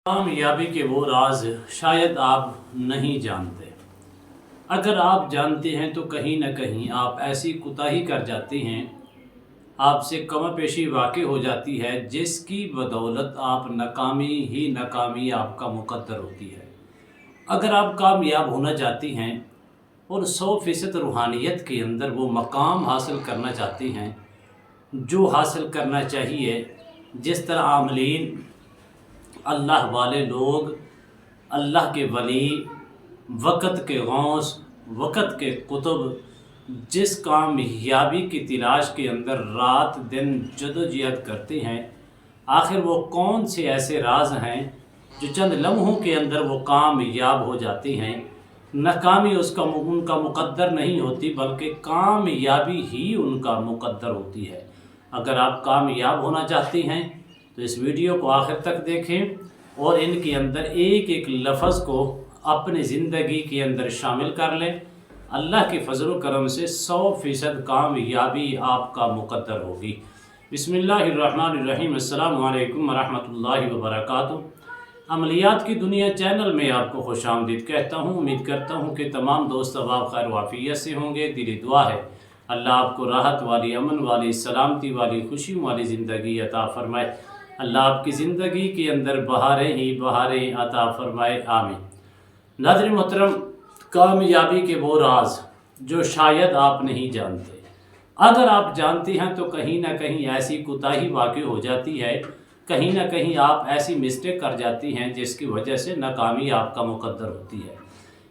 कामयाबी के वो राज शायद आप नहीं जानते। अगर आप जानते हैं तो कहीं ना कहीं आप ऐसी कोताही कर जाते हैं, आपसे कमपेशी वाक़ई हो जाती है जिसकी बदौलत आप नाकामी ही नाकामी आपका मुकद्दर होती है। अगर आप कामयाब होना चाहती हैं और 100% रूहानियत के अंदर वो मकाम हासिल करना चाहती हैं जो हासिल करना चाहिए, जिस तरह आमलीन अल्लाह वाले लोग, अल्लाह के वली, वक़्त के गौस, वक़्त के कुतुब जिस कामयाबी की तलाश के अंदर रात दिन जदोजहद करते हैं, आखिर वो कौन से ऐसे राज हैं जो चंद लम्हों के अंदर वो कामयाब हो जाते हैं। नाकामी उनका मुकद्दर नहीं होती, बल्कि कामयाबी ही उनका मुकद्दर होती है। अगर आप कामयाब होना चाहते हैं तो इस वीडियो को आखिर तक देखें और इनके अंदर एक एक लफ्ज़ को अपनी ज़िंदगी के अंदर शामिल कर लें। अल्लाह के फजल करम से 100% कामयाबी आपका मुकद्दर होगी। बिस्मिल्लाहिर्रहमानिर्रहीम। अस्सलामु अलैकुम वरहमतुल्लाहि वबरकातुहू। अमलियात की दुनिया चैनल में आपको खुशामदीद कहता हूँ। उम्मीद करता हूँ कि तमाम दोस्त अब खैर वाफ़ियत से होंगे। दिली दुआ है अल्लाह आपको राहत वाली, अमन वाली, सलामती वाली, खुशी वाली ज़िंदगी अता फ़रमाए। अल्लाह आपकी ज़िंदगी के अंदर बहारें ही बहारें अता फ़रमाए, आमीन। नाज़रीन मोहतरम, कामयाबी के वो राज जो शायद आप नहीं जानते। अगर आप जानते हैं तो कहीं ना कहीं ऐसी कोताही वाक़ई हो जाती है, कहीं ना कहीं आप ऐसी मिस्टेक कर जाती हैं जिसकी वजह से नाकामी आपका मुकद्दर होती है।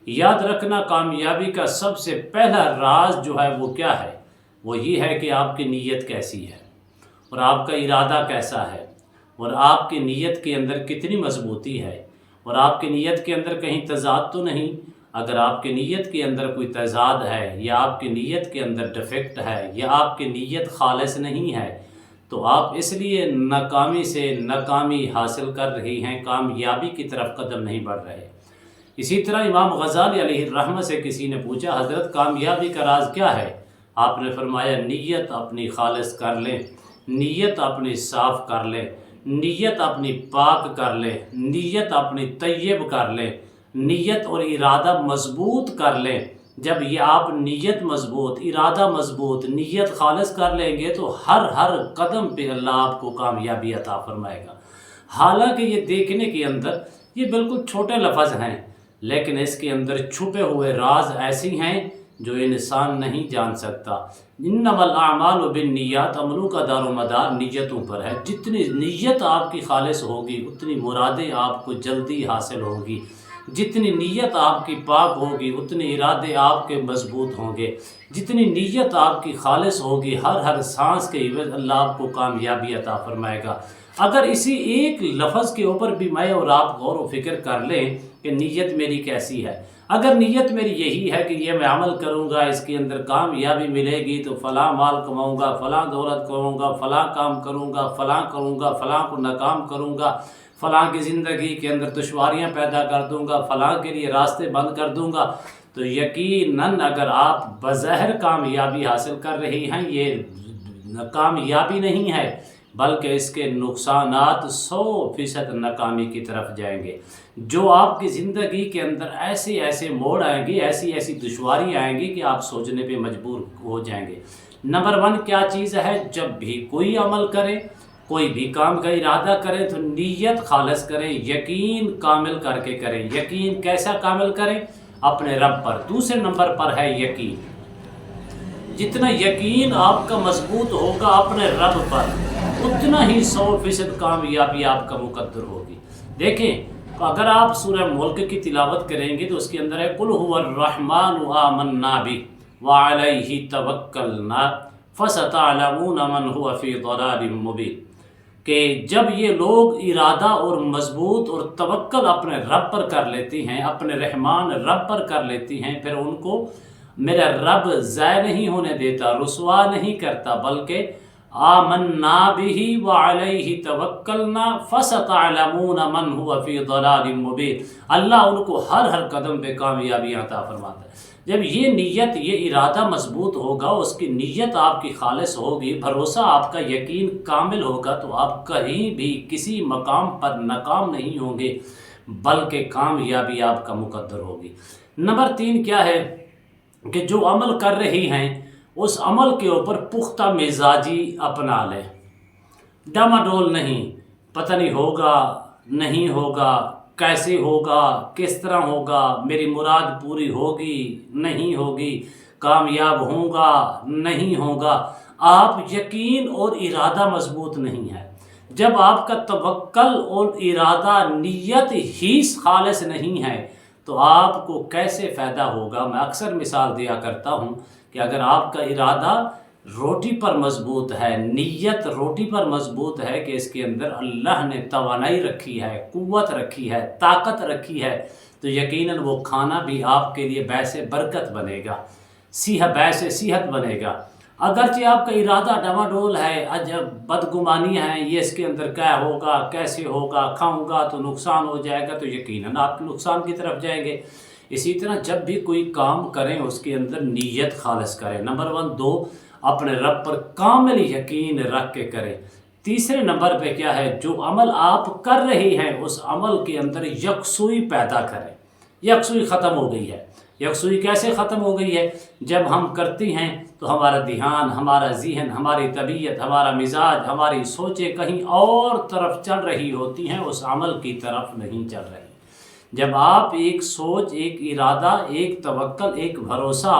याद रखना, कामयाबी का सबसे पहला राज जो है वो क्या है, वो ये है कि आपकी नीयत कैसी है और आपका इरादा कैसा है और आपकी नीयत के अंदर कितनी मजबूती है और आपकी नीयत के अंदर कहीं तज़ाद तो नहीं। अगर आपकी नीयत के अंदर कोई तज़ाद है या आपकी नीयत के अंदर डिफेक्ट है या आपकी नीयत खालिस नहीं है तो आप इसलिए नाकामी से नाकामी हासिल कर रही हैं, कामयाबी की तरफ कदम नहीं बढ़ रहे। इसी तरह इमाम गज़ाली अलैहिर्रहमत से किसी ने पूछा, हज़रत कामयाबी का राज क्या है? आपने फरमाया, नीयत अपनी खालिस कर लें, नीयत अपनी साफ़ कर लें, नीयत अपनी पाक कर लें, नीयत अपनी तय्यब कर लें, नीयत और इरादा मजबूत कर लें। जब ये आप नीयत मजबूत, इरादा मजबूत, नीयत खालिस कर लेंगे तो हर कदम पे अल्लाह आपको कामयाबी अता फरमाएगा। हालांकि ये देखने के अंदर ये बिल्कुल छोटे लफ्ज़ हैं, लेकिन इसके अंदर छुपे हुए राज ऐसी हैं जो इंसान नहीं जान सकता। इन्नमल आमालु बिन्नियात, अमलों का दारोमदार नीयतों पर है। जितनी नीयत आपकी खालिस होगी उतनी मुरादें आपको जल्दी हासिल होगी, जितनी नीयत आपकी पाक होगी उतने इरादे आपके मजबूत होंगे, जितनी नीयत आपकी खालिस होगी हर सांस के इवज़ अल्लाह आपको कामयाबी अता फरमाएगा। अगर इसी एक लफ्ज़ के ऊपर भी मैं और आप गौर व फिक्र कर लें कि नीयत मेरी कैसी है। अगर नीयत मेरी यही है कि ये मैं अमल करूँगा, इसके अंदर कामयाबी मिलेगी तो फ़लाँ माल कमाऊँगा, फ़लाँ दौलत कमाऊँगा, फ़लाँ काम करूँगा, फ़लाँ करूँगा, फ़लाँ को नाकाम करूँगा, फ़लाँ की ज़िंदगी के अंदर दुश्वारियाँ पैदा कर दूँगा, फ़लाँ के लिए रास्ते बंद कर दूँगा, तो यकीनन अगर आप बज़ाहिर कामयाबी हासिल कर रही हैं, ये कामयाबी नहीं है बल्कि इसके नुकसानात 100% नाकामी की तरफ जाएंगे। जो आपकी ज़िंदगी के अंदर ऐसे ऐसे मोड़ आएंगे, ऐसी ऐसी दुश्वारी आएंगी कि आप सोचने पे मजबूर हो जाएंगे। नंबर 1 क्या चीज़ है, जब भी कोई अमल करें, कोई भी काम का इरादा करें तो नीयत खालिस करें, यकीन कामिल करके करें। यकीन कैसा कामिल करें? अपने रब पर। दूसरे नंबर पर है यकीन। जितना यकीन आपका मजबूत होगा अपने रब पर, उतना ही 100% कामयाबी आपका मुकद्दर होगी। देखें, अगर आप सूरह मुल्क की तिलावत करेंगे तो उसके अंदर है, कुल हुवर्रहमानु आमन्ना बि व अलैहि तवक्कलना फसतअलमून मन हुवा फी दलालिम मुबीन। कि जब ये लोग इरादा और मजबूत और तवक्कल अपने रब पर कर लेती हैं, अपने रहमान रब पर कर लेती हैं, फिर उनको मेरा रब ज़ाय नहीं होने देता, रुसवा नहीं करता, बल्कि आमन्ना बिही व अलैहि तवक्कलना फसतअलमून मन हुवा फी दलालिम मुबीन। अल्लाह उनको हर कदम पे कामयाबी अता फरमाता है। جب یہ نیت یہ ارادہ مضبوط ہوگا، اس کی نیت آپ کی خالص ہوگی، بھروسہ آپ کا یقین کامل ہوگا، تو آپ کہیں بھی کسی مقام پر ناکام نہیں ہوں گے بلکہ کامیابی آپ کا مقدر ہوگی۔ نمبر 3 کیا ہے کہ جو عمل کر رہی ہیں اس عمل کے اوپر پختہ مزاجی اپنا لیں، ڈاماڈول نہیں، پتہ نہیں ہوگا نہیں ہوگا، کیسے ہوگا، کس طرح ہوگا، میری مراد پوری ہوگی نہیں ہوگی، کامیاب ہوں گا نہیں ہوگا۔ آپ یقین اور ارادہ مضبوط نہیں ہے، جب آپ کا توکل اور ارادہ نیت ہی خالص نہیں ہے تو آپ کو کیسے فائدہ ہوگا؟ میں اکثر مثال دیا کرتا ہوں کہ اگر آپ کا ارادہ روٹی پر مضبوط ہے، نیت روٹی پر مضبوط ہے کہ اس کے اندر اللہ نے توانائی رکھی ہے، قوت رکھی ہے، طاقت رکھی ہے، تو یقیناً وہ کھانا بھی آپ کے لیے باعث برکت بنے گا، باعث صحت بنے گا۔ اگرچہ آپ کا ارادہ ڈواڈول ہے، عجب بدگمانی ہے، یہ اس کے اندر کیا ہوگا، کیسے ہوگا، کھاؤں گا تو نقصان ہو جائے گا، تو یقیناً آپ نقصان کی طرف جائیں گے۔ اسی طرح جب بھی کوئی کام کریں اس کے اندر نیت خالص کریں۔ نمبر 1 2 اپنے رب پر کامل یقین رکھ کے کریں۔ تیسرے نمبر پہ کیا ہے، جو عمل آپ کر رہی ہیں اس عمل کے اندر یکسوئی پیدا کریں۔ یکسوئی ختم ہو گئی ہے۔ یکسوئی کیسے ختم ہو گئی ہے؟ جب ہم کرتے ہیں تو ہمارا دھیان، ہمارا ذہن، ہماری طبیعت، ہمارا مزاج، ہماری سوچیں کہیں اور طرف چل رہی ہوتی ہیں، اس عمل کی طرف نہیں چل رہی۔ جب آپ ایک سوچ، ایک ارادہ، ایک توکل، ایک بھروسہ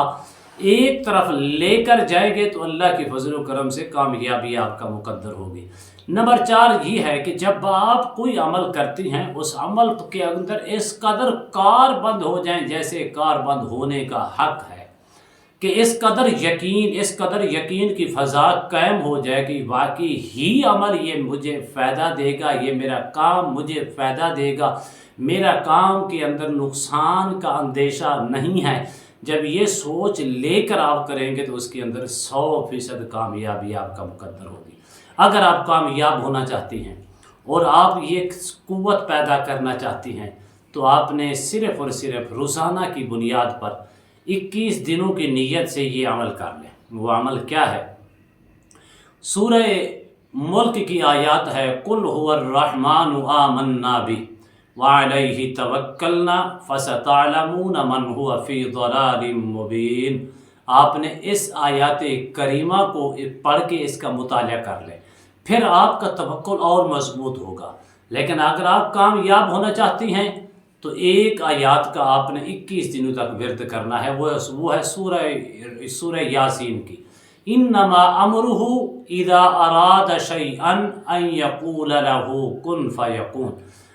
ایک طرف لے کر جائیں گے تو اللہ کے فضل و کرم سے کامیابی آپ کا مقدر ہوگی۔ نمبر 4 یہ ہے کہ جب آپ کوئی عمل کرتی ہیں اس عمل کے اندر اس قدر کار بند ہو جائیں جیسے کار بند ہونے کا حق ہے، کہ اس قدر یقین کی فضا قائم ہو جائے کہ واقعی ہی عمل یہ مجھے فائدہ دے گا، یہ میرا کام مجھے فائدہ دے گا، میرا کام کے اندر نقصان کا اندیشہ نہیں ہے۔ جب یہ سوچ لے کر آپ کریں گے تو اس کے اندر 100% کامیابی آپ کا مقدر ہوگی۔ اگر آپ کامیاب ہونا چاہتی ہیں اور آپ یہ قوت پیدا کرنا چاہتی ہیں تو آپ نے صرف اور صرف روزانہ کی بنیاد پر 21 دنوں کی نیت سے یہ عمل کر لیں۔ وہ عمل کیا ہے؟ سورہ ملک کی آیات ہے، قُلْ هُوَ الرَّحْمَنُ آمَنَّا بِهِ وَعَلَيْهِ تَوَكَّلْنَا فَسَتَعْلَمُونَ مَنْ هُوَ فِي ضَلَالٍ مُبِينٍ۔ آپ نے اس آیات کریمہ کو پڑھ کے اس کا مطالعہ کر لیں، پھر آپ کا توکل اور مضبوط ہوگا۔ لیکن اگر آپ کامیاب ہونا چاہتی ہیں تو ایک آیات کا آپ نے 21 دنوں تک ورد کرنا ہے، وہ ہے سورہ یاسین کی، انما امرہ اذا اراد شیئا ان یقول لہ کن فیکون۔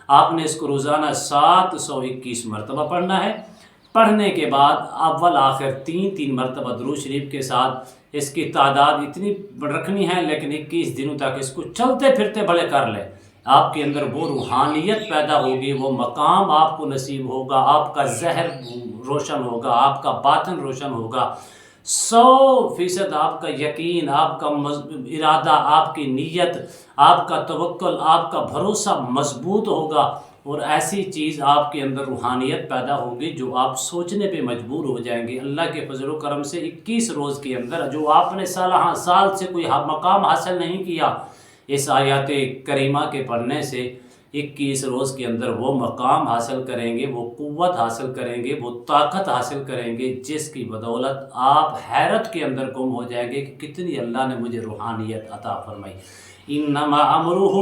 آپ نے اس کو روزانہ 721 مرتبہ پڑھنا ہے۔ پڑھنے کے بعد اول آخر 3 مرتبہ درود شریف کے ساتھ اس کی تعداد اتنی رکھنی ہے، لیکن 21 دنوں تک اس کو چلتے پھرتے بھلے کر لیں۔ آپ کے اندر وہ روحانیت پیدا ہوگی، وہ مقام آپ کو نصیب ہوگا، آپ کا ظاہر روشن ہوگا، آپ کا باطن روشن ہوگا، 100% آپ کا یقین، آپ کا ارادہ، آپ کی نیت، آپ کا توکل، آپ کا بھروسہ مضبوط ہوگا، اور ایسی چیز آپ کے اندر روحانیت پیدا ہوگی جو آپ سوچنے پہ مجبور ہو جائیں گے۔ اللہ کے فضل و کرم سے 21 روز کے اندر جو آپ نے سال سے کوئی مقام حاصل نہیں کیا، اس آیات کریمہ کے پڑھنے سے 21 روز کے اندر وہ مقام حاصل کریں گے، وہ قوت حاصل کریں گے، وہ طاقت حاصل کریں گے، جس کی بدولت آپ حیرت کے اندر گم ہو جائیں گے کہ کتنی اللہ نے مجھے روحانیت عطا فرمائی۔ انما امرہ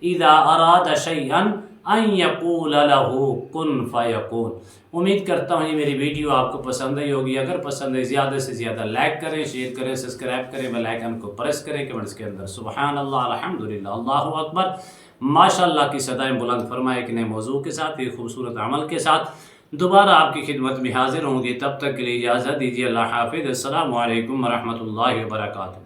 اذا اراد شیئا ان یقول لہ کن فیکون۔ امید کرتا ہوں یہ میری ویڈیو آپ کو پسند آئی ہوگی۔ اگر پسند ہے زیادہ سے زیادہ لائک کریں، شیئر کریں، سبسکرائب کریں، بیل آئیکن کو پریس کریں، کمنٹس کے اندر سبحان اللہ، الحمدللہ، اللہ اکبر، ماشاءاللہ کی صدائیں بلند فرمائے ایک نئے موضوع کے ساتھ، ایک خوبصورت عمل کے ساتھ دوبارہ آپ کی خدمت میں حاضر ہوں گی۔ تب تک کے لیے اجازت دیجیے، اللہ حافظ، السلام علیکم ورحمۃ اللہ وبرکاتہ۔